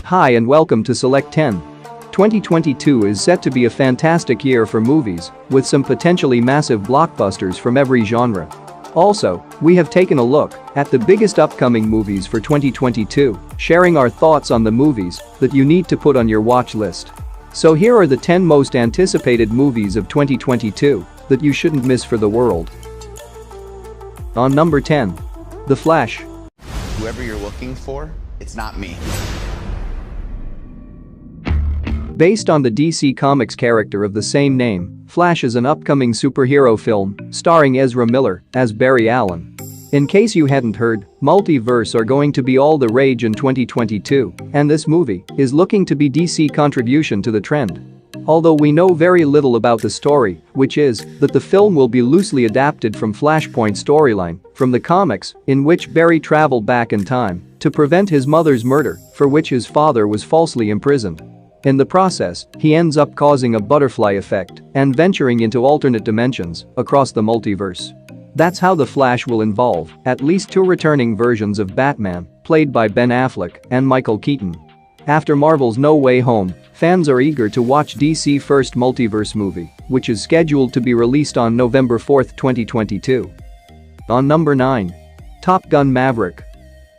Hi and welcome to Select 10. 2022 is set to be a fantastic year for movies, with some potentially massive blockbusters from every genre. Also, we have taken a look at the biggest upcoming movies for 2022, sharing our thoughts on the movies that you need to put on your watch list. So here are the 10 most anticipated movies of 2022 that you shouldn't miss for the world. On number 10. The Flash. Whoever you're looking for, it's not me. Based on the DC Comics character of the same name, Flash is an upcoming superhero film starring Ezra Miller as Barry Allen. In case you hadn't heard, multiverse are going to be all the rage in 2022, and this movie is looking to be DC's contribution to the trend. Although we know very little about the story, which is that the film will be loosely adapted from Flashpoint's storyline from the comics, in which Barry traveled back in time to prevent his mother's murder, for which his father was falsely imprisoned. In the process, he ends up causing a butterfly effect and venturing into alternate dimensions across the multiverse. That's how The Flash will involve at least two returning versions of Batman, played by Ben Affleck and Michael Keaton. After Marvel's No Way Home, fans are eager to watch DC's first multiverse movie, which is scheduled to be released on November 4, 2022. On number 9. Top Gun: Maverick.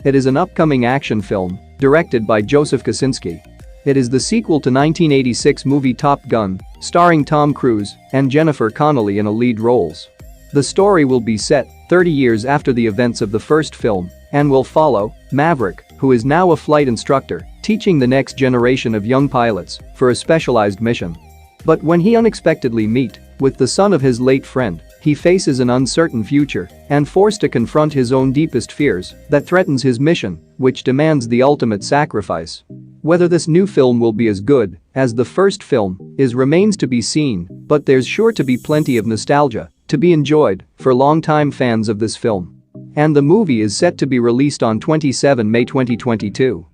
It is an upcoming action film directed by Joseph Kosinski. It is the sequel to 1986 movie Top Gun, starring Tom Cruise and Jennifer Connelly in the lead roles. The story will be set 30 years after the events of the first film and will follow Maverick, who is now a flight instructor, teaching the next generation of young pilots for a specialized mission. But when he unexpectedly meets with the son of his late friend, he faces an uncertain future and forced to confront his own deepest fears that threatens his mission, which demands the ultimate sacrifice. Whether this new film will be as good as the first film remains to be seen, but there's sure to be plenty of nostalgia to be enjoyed for longtime fans of this film. And the movie is set to be released on 27 May 2022.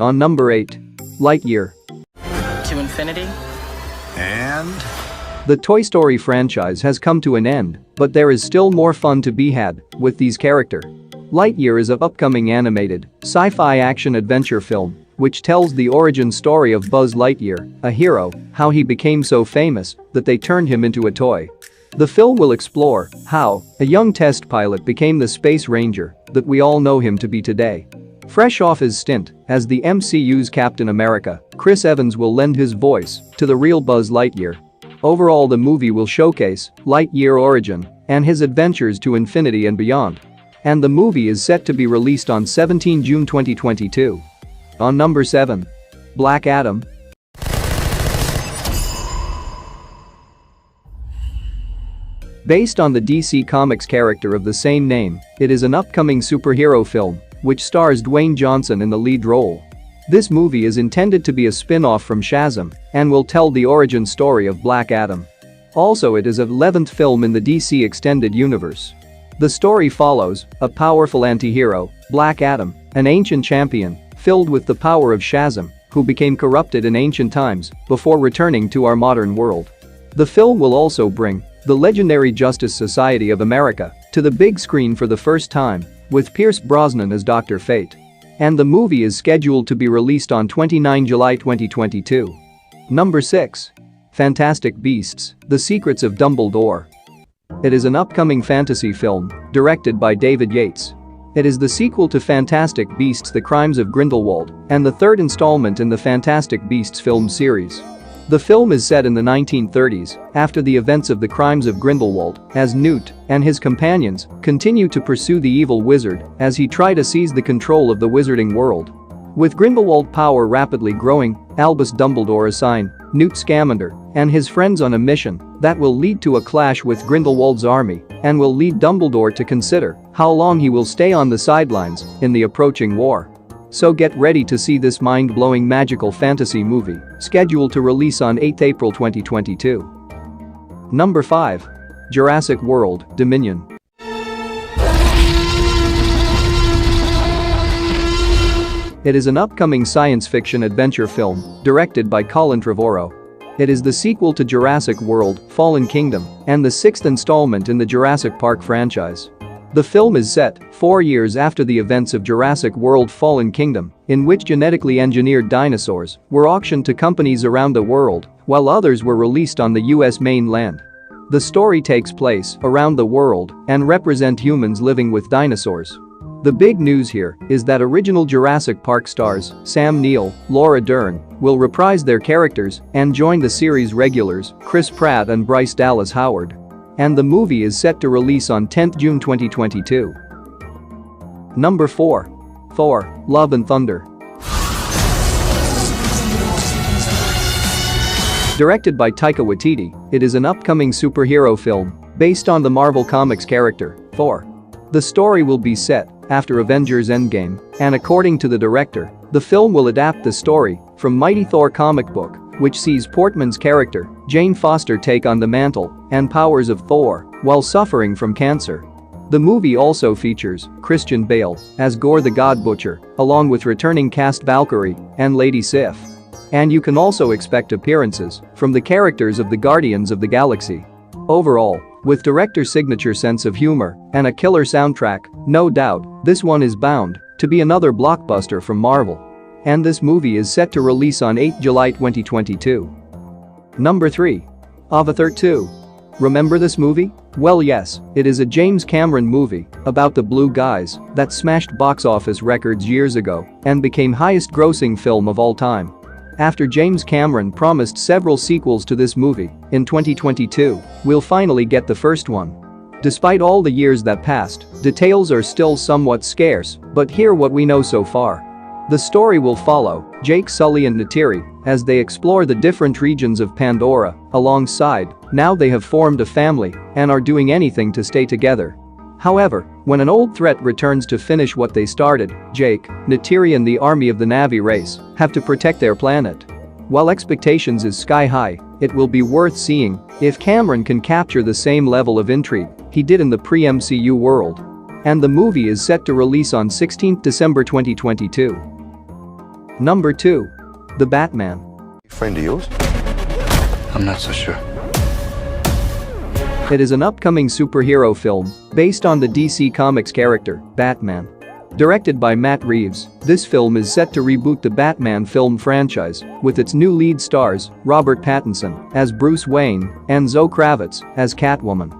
On number 8. Lightyear. To infinity And The Toy Story franchise has come to an end, but there is still more fun to be had with these characters. Lightyear is an upcoming animated, sci-fi action-adventure film which tells the origin story of Buzz Lightyear, a hero, how he became so famous that they turned him into a toy. The film will explore how a young test pilot became the space ranger that we all know him to be today. Fresh off his stint as the MCU's Captain America, Chris Evans will lend his voice to the real Buzz Lightyear. Overall, the movie will showcase Lightyear's origin and his adventures to infinity and beyond. And the movie is set to be released on 17 June 2022. On number 7. Black Adam. Based on the DC Comics character of the same name, it is an upcoming superhero film which stars Dwayne Johnson in the lead role. This movie is intended to be a spin-off from Shazam and will tell the origin story of Black Adam. Also, it is the 11th film in the DC Extended Universe. The story follows a powerful anti-hero, Black Adam, an ancient champion filled with the power of Shazam, who became corrupted in ancient times before returning to our modern world. The film will also bring the legendary Justice Society of America to the big screen for the first time, with Pierce Brosnan as Dr. Fate. And the movie is scheduled to be released on 29 July 2022. Number 6. Fantastic Beasts: The Secrets of Dumbledore. It is an upcoming fantasy film directed by David Yates. It is the sequel to Fantastic Beasts: The Crimes of Grindelwald and the third installment in the Fantastic Beasts film series. The film is set in the 1930s after the events of the Crimes of Grindelwald, as Newt and his companions continue to pursue the evil wizard as he tries to seize the control of the wizarding world. With Grindelwald's power rapidly growing, Albus Dumbledore assigns Newt Scamander and his friends on a mission that will lead to a clash with Grindelwald's army and will lead Dumbledore to consider how long he will stay on the sidelines in the approaching war. So get ready to see this mind-blowing magical fantasy movie, scheduled to release on 8 April 2022. Number 5. Jurassic World: Dominion. It is an upcoming science fiction adventure film directed by Colin Trevorrow. It is the sequel to Jurassic World: Fallen Kingdom and the 6th installment in the Jurassic Park franchise. The film is set 4 years after the events of Jurassic World: Fallen Kingdom, in which genetically engineered dinosaurs were auctioned to companies around the world, while others were released on the US mainland. The story takes place around the world and represent humans living with dinosaurs. The big news here is that original Jurassic Park stars Sam Neill, Laura Dern will reprise their characters and join the series regulars Chris Pratt and Bryce Dallas Howard. And the movie is set to release on 10th June 2022. Number 4. Thor: Love and Thunder. Directed by Taika Waititi, it is an upcoming superhero film based on the Marvel Comics character, Thor. The story will be set after Avengers Endgame, and according to the director, the film will adapt the story from Mighty Thor comic book, which sees Portman's character, Jane Foster, take on the mantle and powers of Thor while suffering from cancer. The movie also features Christian Bale as Gore the God Butcher, along with returning cast Valkyrie and Lady Sif. And you can also expect appearances from the characters of the Guardians of the Galaxy. Overall, with director's signature sense of humor and a killer soundtrack, no doubt, this one is bound to be another blockbuster from Marvel. And this movie is set to release on 8 July 2022. Number 3. Avatar 2. Remember this movie? Well, yes, it is a James Cameron movie about the blue guys that smashed box office records years ago and became highest grossing film of all time. After James Cameron promised several sequels to this movie, in 2022, we'll finally get the first one. Despite all the years that passed, details are still somewhat scarce, but hear what we know so far. The story will follow Jake Sully and Neytiri as they explore the different regions of Pandora. Alongside, now they have formed a family and are doing anything to stay together. However, when an old threat returns to finish what they started, Jake, Neytiri and the army of the Na'vi race have to protect their planet. While expectations is sky high, it will be worth seeing if Cameron can capture the same level of intrigue he did in the pre-MCU world. And the movie is set to release on 16th December 2022. Number 2. The Batman. Friend of yours? I'm not so sure. It is an upcoming superhero film based on the DC Comics character, Batman. Directed by Matt Reeves, this film is set to reboot the Batman film franchise with its new lead stars, Robert Pattinson as Bruce Wayne and Zoe Kravitz as Catwoman.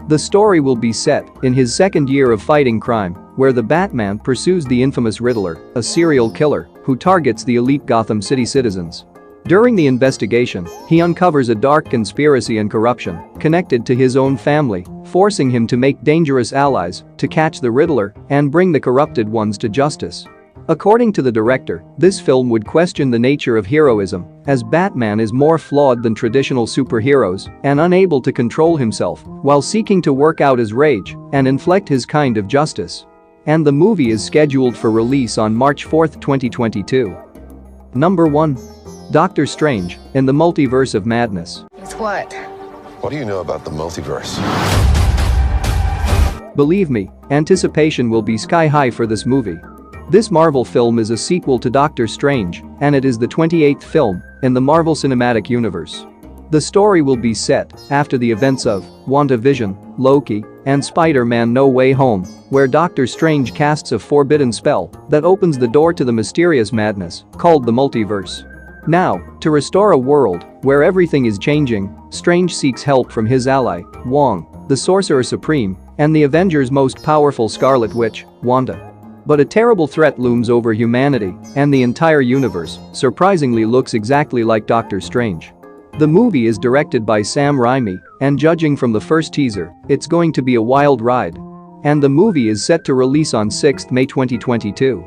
The story will be set in his second year of fighting crime, where the Batman pursues the infamous Riddler, a serial killer who targets the elite Gotham City citizens. During the investigation, he uncovers a dark conspiracy and corruption connected to his own family, forcing him to make dangerous allies to catch the Riddler and bring the corrupted ones to justice. According to the director, this film would question the nature of heroism, as Batman is more flawed than traditional superheroes and unable to control himself while seeking to work out his rage and inflict his kind of justice. And the movie is scheduled for release on March 4, 2022. Number 1. Doctor Strange in the Multiverse of Madness. It's what? What do you know about the multiverse? Believe me, anticipation will be sky high for this movie. This Marvel film is a sequel to Doctor Strange, and it is the 28th film in the Marvel Cinematic Universe. The story will be set after the events of WandaVision, Loki, and Spider-Man: No Way Home, where Doctor Strange casts a forbidden spell that opens the door to the mysterious madness called the multiverse. Now, to restore a world where everything is changing, Strange seeks help from his ally, Wong, the Sorcerer Supreme, and the Avengers' most powerful Scarlet Witch, Wanda. But a terrible threat looms over humanity, and the entire universe surprisingly looks exactly like Doctor Strange. The movie is directed by Sam Raimi, and judging from the first teaser, it's going to be a wild ride. And the movie is set to release on 6th May 2022.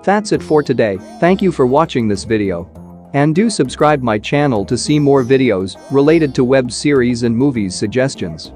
That's it for today. Thank you for watching this video. And do subscribe my channel to see more videos related to web series and movies suggestions.